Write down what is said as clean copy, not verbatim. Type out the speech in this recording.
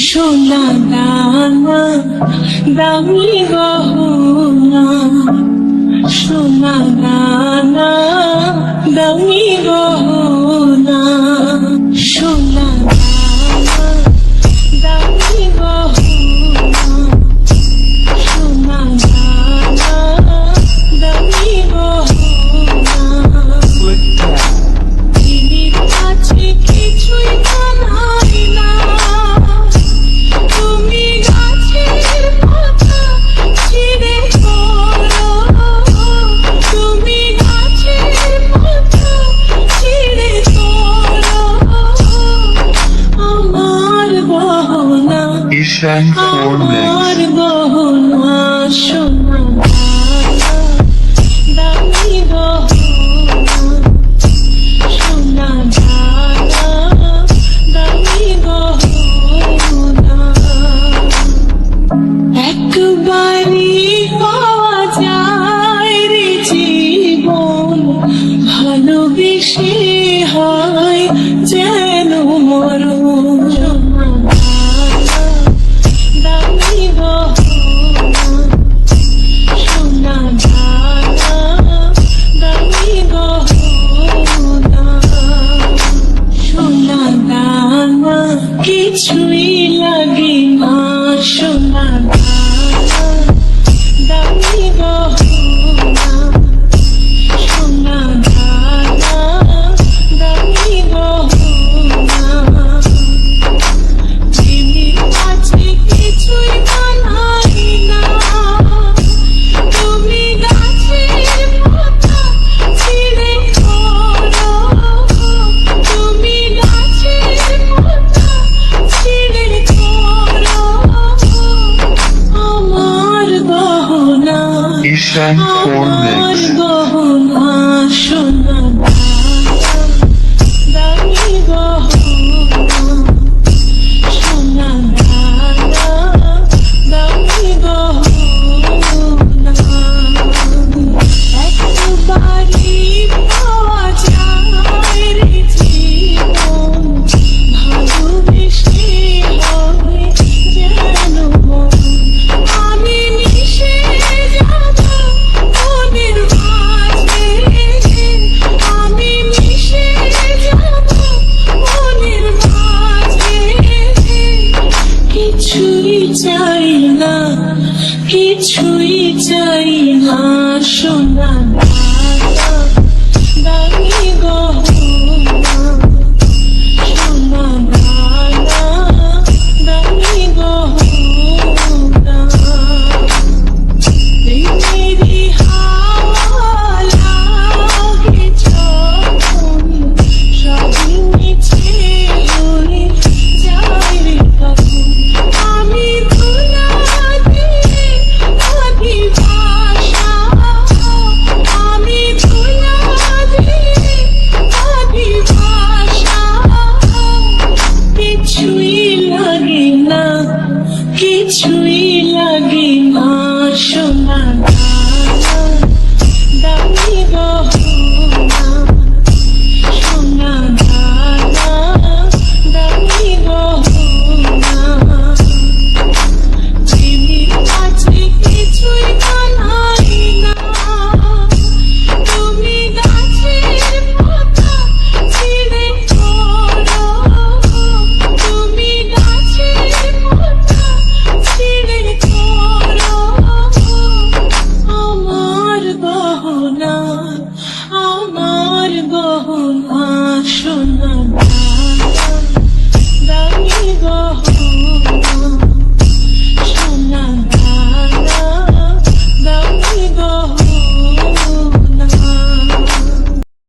সোনা দানা দামি গহনা, সোনা দানা দামি গহনা, সোনা দানা দামি গহনা, সোনা দানা দামি গহনা। দিদির কাছে কিছুই জানাই না, তুমি গাছের পাতা ছিঁড়ে পড়ো, তুমি গাছের পাতা ছিঁড়ে পড়ো, আমার গহনা, Ishan আমার Formix. গহনা, সোনা দামি গহনা, সোনা দামি গহনা। একবারই পাওয়া যায় রে জীবন, ভালোবেসে হয় যেন মরণ, সোনা দামি গহনা, সোনা দামি গহনা, সোনা দানা কিছুই লাগে না, সোনা দামি গহনা, সোনা দামি গহনা। দিদির কাছে কিছুই জানাই না, তুমি গাছের পাতা ছিঁড়ে পড়ো, তুমি গাছের পাতা ছিঁড়ে পড়ো, আমার গহনা, Ishan আমার Formix. গহনা, সোনা দামি গহনা, সোনা দামি গহনা। একবারই পাওয়া যায় রে জীবন, ভালোবেসে হয় যেন মরণ। আমি মিশে যাব মনের মাঝে, আমি মিশে যাব মনের মাঝে, কিছুই চাই না, কিছুই চাই না, সোনা দামি গহনা, সোনা দামি গহনা। মেরি হাওয়া লাগে যখন, সবই মিছে হয়ে যায় রে কখন, আমি ধুলা দিয়ে আধি ভাষা, আমি ধুলা দিয়ে আধি ভাষা, কিছুই লাগে না, কিছুই